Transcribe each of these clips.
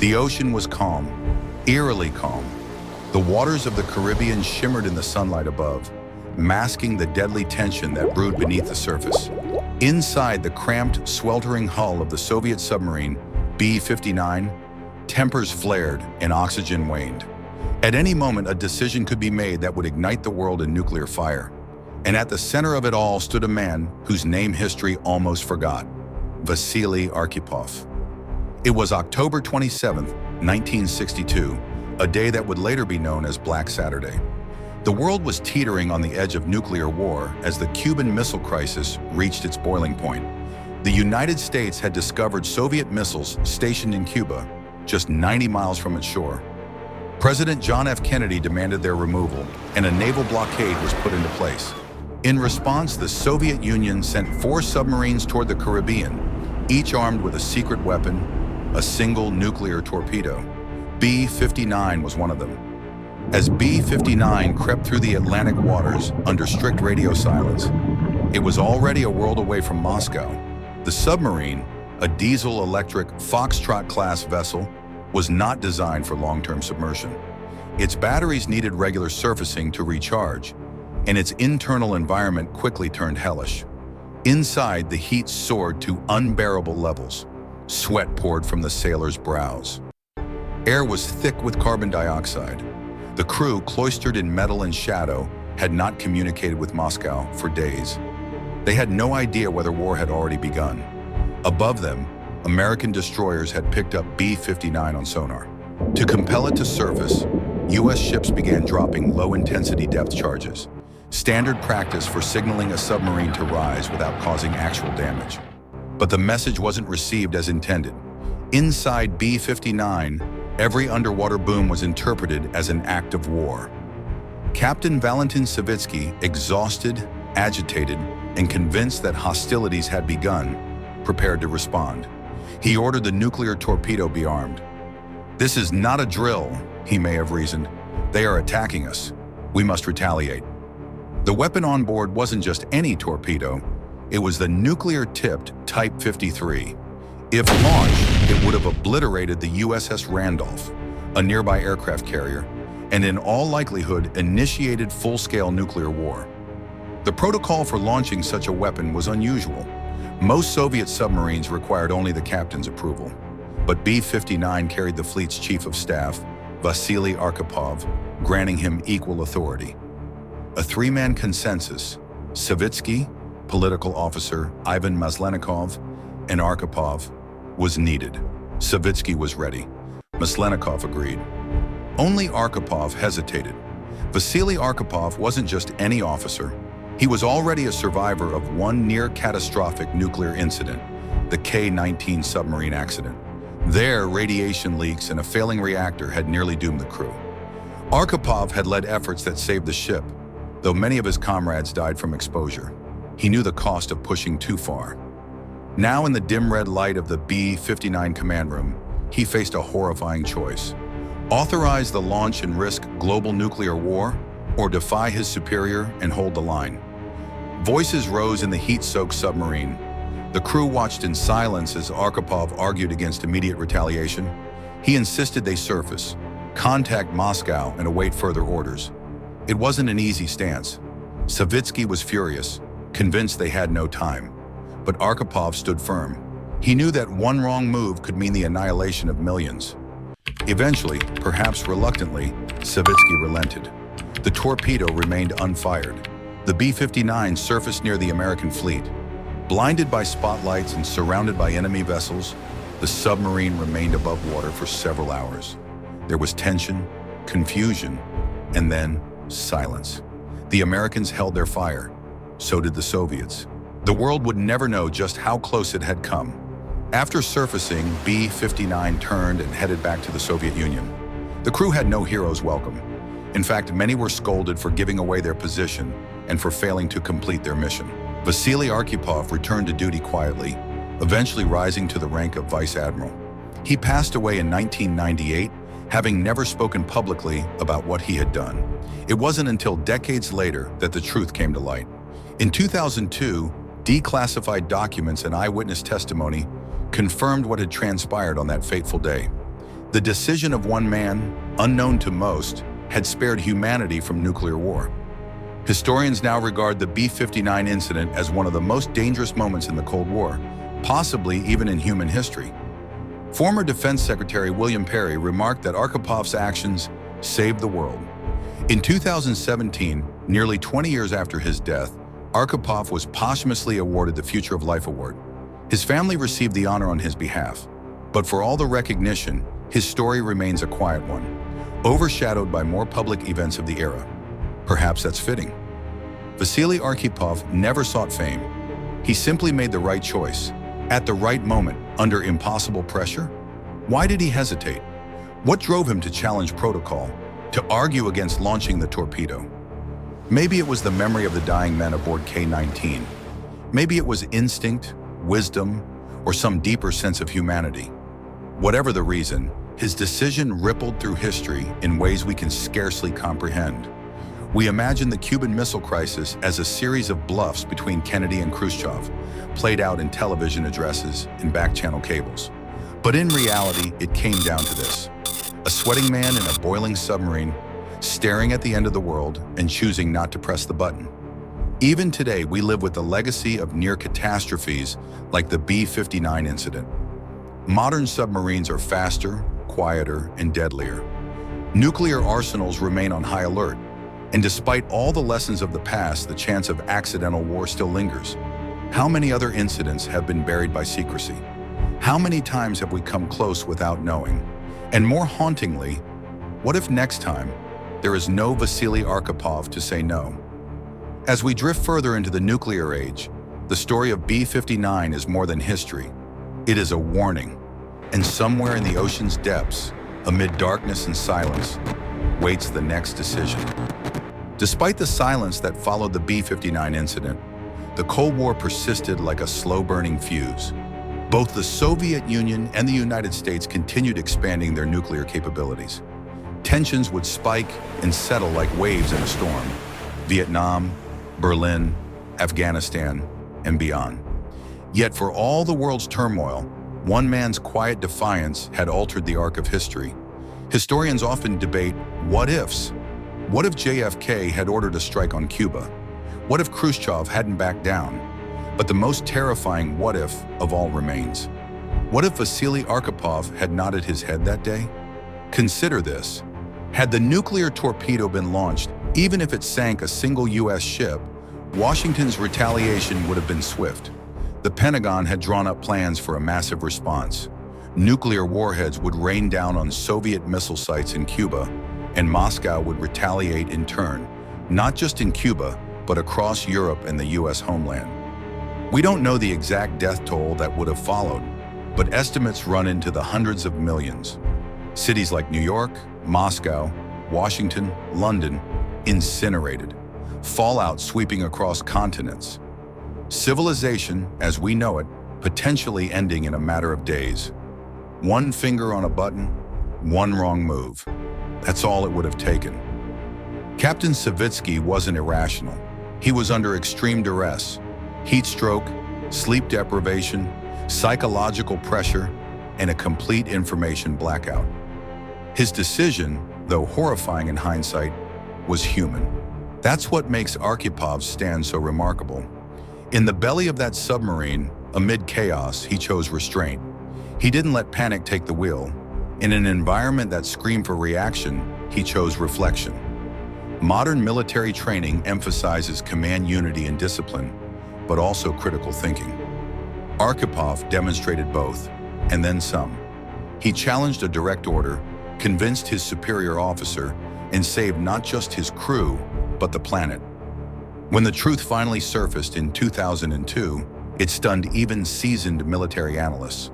The ocean was calm, eerily calm. The waters of the Caribbean shimmered in the sunlight above, masking the deadly tension that brewed beneath the surface. Inside the cramped, sweltering hull of the Soviet submarine, B-59, tempers flared and oxygen waned. At any moment, a decision could be made that would ignite the world in nuclear fire. And at the center of it all stood a man whose name history almost forgot, Vasili Arkhipov. It was October 27, 1962, a day that would later be known as Black Saturday. The world was teetering on the edge of nuclear war as the Cuban Missile Crisis reached its boiling point. The United States had discovered Soviet missiles stationed in Cuba, just 90 miles from its shore. President John F. Kennedy demanded their removal, and a naval blockade was put into place. In response, the Soviet Union sent 4 submarines toward the Caribbean, each armed with a secret weapon, a single nuclear torpedo. B-59 was one of them. As B-59 crept through the Atlantic waters under strict radio silence, it was already a world away from Moscow. The submarine, a diesel-electric Foxtrot-class vessel, was not designed for long-term submersion. Its batteries needed regular surfacing to recharge, and its internal environment quickly turned hellish. Inside, the heat soared to unbearable levels. Sweat poured from the sailors' brows. Air was thick with carbon dioxide. The crew, cloistered in metal and shadow, had not communicated with Moscow for days. They had no idea whether war had already begun. Above them, American destroyers had picked up B-59 on sonar. To compel it to surface, U.S. ships began dropping low-intensity depth charges, standard practice for signaling a submarine to rise without causing actual damage. But the message wasn't received as intended. Inside B-59, every underwater boom was interpreted as an act of war. Captain Valentin Savitsky, exhausted, agitated, and convinced that hostilities had begun, prepared to respond. He ordered the nuclear torpedo be armed. "This is not a drill," he may have reasoned. "They are attacking us. We must retaliate." The weapon on board wasn't just any torpedo. It was the nuclear-tipped Type 53. If launched, it would have obliterated the USS Randolph, a nearby aircraft carrier, and in all likelihood initiated full-scale nuclear war. The protocol for launching such a weapon was unusual. Most Soviet submarines required only the captain's approval, but B-59 carried the fleet's chief of staff, Vasili Arkhipov, granting him equal authority. A 3-man consensus, Savitsky, political officer Ivan Maslenikov, and Arkhipov, was needed. Savitsky was ready. Maslenikov agreed. Only Arkhipov hesitated. Vasili Arkhipov wasn't just any officer. He was already a survivor of one near-catastrophic nuclear incident, the K-19 submarine accident. There, radiation leaks and a failing reactor had nearly doomed the crew. Arkhipov had led efforts that saved the ship, though many of his comrades died from exposure. He knew the cost of pushing too far. Now, in the dim red light of the B-59 command room, he faced a horrifying choice. Authorize the launch and risk global nuclear war, or defy his superior and hold the line. Voices rose in the heat-soaked submarine. The crew watched in silence as Arkhipov argued against immediate retaliation. He insisted they surface, contact Moscow, and await further orders. It wasn't an easy stance. Savitsky was furious, convinced they had no time. But Arkhipov stood firm. He knew that one wrong move could mean the annihilation of millions. Eventually, perhaps reluctantly, Savitsky relented. The torpedo remained unfired. The B-59 surfaced near the American fleet. Blinded by spotlights and surrounded by enemy vessels, the submarine remained above water for several hours. There was tension, confusion, and then silence. The Americans held their fire. So did the Soviets. The world would never know just how close it had come. After surfacing, B-59 turned and headed back to the Soviet Union. The crew had no hero's welcome. In fact, many were scolded for giving away their position and for failing to complete their mission. Vasili Arkhipov returned to duty quietly, eventually rising to the rank of vice admiral. He passed away in 1998, having never spoken publicly about what he had done. It wasn't until decades later that the truth came to light. In 2002, declassified documents and eyewitness testimony confirmed what had transpired on that fateful day. The decision of one man, unknown to most, had spared humanity from nuclear war. Historians now regard the B-59 incident as one of the most dangerous moments in the Cold War, possibly even in human history. Former Defense Secretary William Perry remarked that Arkhipav's actions saved the world. In 2017, nearly 20 years after his death, Arkhipov was posthumously awarded the Future of Life Award. His family received the honor on his behalf, but for all the recognition, his story remains a quiet one, overshadowed by more public events of the era. Perhaps that's fitting. Vasili Arkhipov never sought fame. He simply made the right choice, at the right moment, under impossible pressure. Why did he hesitate? What drove him to challenge protocol, to argue against launching the torpedo? Maybe it was the memory of the dying men aboard K-19. Maybe it was instinct, wisdom, or some deeper sense of humanity. Whatever the reason, his decision rippled through history in ways we can scarcely comprehend. We imagine the Cuban Missile Crisis as a series of bluffs between Kennedy and Khrushchev, played out in television addresses and back-channel cables. But in reality, it came down to this: a sweating man in a boiling submarine, staring at the end of the world and choosing not to press the button. Even today, we live with the legacy of near catastrophes like the B-59 incident. Modern submarines are faster, quieter, and deadlier. Nuclear arsenals remain on high alert, and despite all the lessons of the past, the chance of accidental war still lingers. How many other incidents have been buried by secrecy? How many times have we come close without knowing? And more hauntingly, what if next time there is no Vasili Arkhipov to say no? As we drift further into the nuclear age, the story of B-59 is more than history. It is a warning, and somewhere in the ocean's depths, amid darkness and silence, waits the next decision. Despite the silence that followed the B-59 incident, the Cold War persisted like a slow-burning fuse. Both the Soviet Union and the United States continued expanding their nuclear capabilities. Tensions would spike and settle like waves in a storm. Vietnam, Berlin, Afghanistan, and beyond. Yet for all the world's turmoil, one man's quiet defiance had altered the arc of history. Historians often debate what-ifs. What if JFK had ordered a strike on Cuba? What if Khrushchev hadn't backed down? But the most terrifying what-if of all remains. What if Vasili Arkhipov had nodded his head that day? Consider this. Had the nuclear torpedo been launched, even if it sank a single U.S. ship, Washington's retaliation would have been swift. The Pentagon had drawn up plans for a massive response. Nuclear warheads would rain down on Soviet missile sites in Cuba, and Moscow would retaliate in turn, not just in Cuba, but across Europe and the U.S. homeland. We don't know the exact death toll that would have followed, but estimates run into the hundreds of millions. Cities like New York, Moscow, Washington, London, incinerated. Fallout sweeping across continents. Civilization, as we know it, potentially ending in a matter of days. One finger on a button, one wrong move. That's all it would have taken. Captain Savitsky wasn't irrational. He was under extreme duress. Heat stroke, sleep deprivation, psychological pressure, and a complete information blackout. His decision, though horrifying in hindsight, was human. That's what makes Arkhipov stand so remarkable. In the belly of that submarine, amid chaos, he chose restraint. He didn't let panic take the wheel. In an environment that screamed for reaction, he chose reflection. Modern military training emphasizes command unity and discipline, but also critical thinking. Arkhipov demonstrated both, and then some. He challenged a direct order, convinced his superior officer, and saved not just his crew, but the planet. When the truth finally surfaced in 2002, it stunned even seasoned military analysts.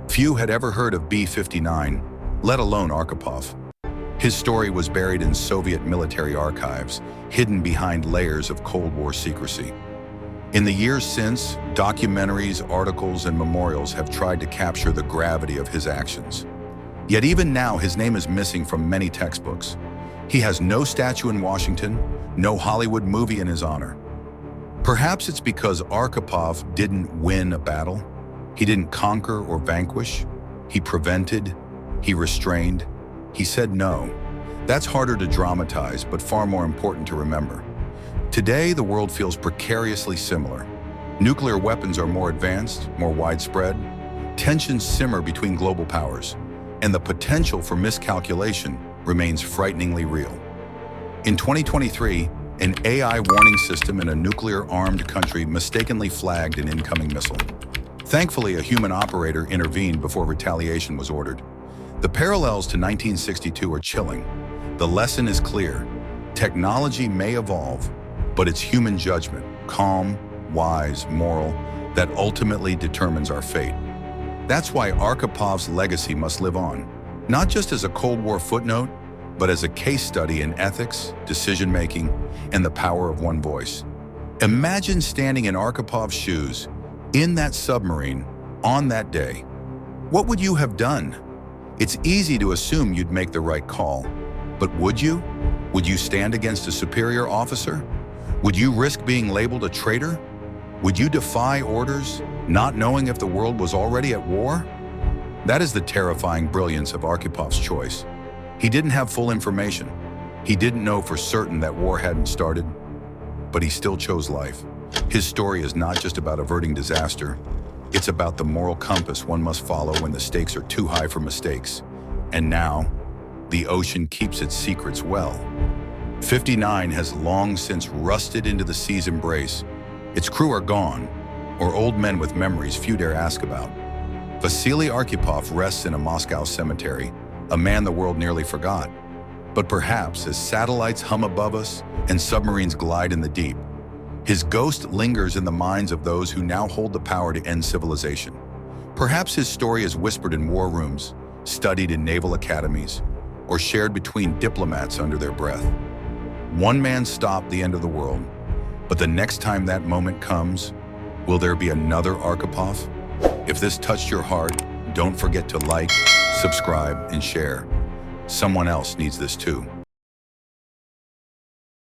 Few had ever heard of B-59, let alone Arkhipov. His story was buried in Soviet military archives, hidden behind layers of Cold War secrecy. In the years since, documentaries, articles, and memorials have tried to capture the gravity of his actions. Yet even now, his name is missing from many textbooks. He has no statue in Washington, no Hollywood movie in his honor. Perhaps it's because Arkhipov didn't win a battle. He didn't conquer or vanquish. He prevented, He restrained. He said no. That's harder to dramatize, but far more important to remember. Today, the world feels precariously similar. Nuclear weapons are more advanced, more widespread. Tensions simmer between global powers, and the potential for miscalculation remains frighteningly real. In 2023, an AI warning system in a nuclear-armed country mistakenly flagged an incoming missile. Thankfully, a human operator intervened before retaliation was ordered. The parallels to 1962 are chilling. The lesson is clear. Technology may evolve, but it's human judgment, calm, wise, moral, that ultimately determines our fate. That's why Archipov's legacy must live on, not just as a Cold War footnote, but as a case study in ethics, decision-making, and the power of one voice. Imagine standing in Archipov's shoes, in that submarine, on that day. What would you have done? It's easy to assume you'd make the right call, but would you? Would you stand against a superior officer? Would you risk being labeled a traitor? Would you defy orders, not knowing if the world was already at war? That is the terrifying brilliance of Archipov's choice. He didn't have full information. He didn't know for certain that war hadn't started, but he still chose life. His story is not just about averting disaster. It's about the moral compass one must follow when the stakes are too high for mistakes. And now, the ocean keeps its secrets well. 59 has long since rusted into the sea's embrace. Its crew are gone, or old men with memories few dare ask about. Vasili Arkhipov rests in a Moscow cemetery, a man the world nearly forgot. But perhaps as satellites hum above us and submarines glide in the deep, his ghost lingers in the minds of those who now hold the power to end civilization. Perhaps his story is whispered in war rooms, studied in naval academies, or shared between diplomats under their breath. One man stopped the end of the world, but the next time that moment comes, will there be another Arkhipov? If this touched your heart, don't forget to like, subscribe, and share. Someone else needs this too.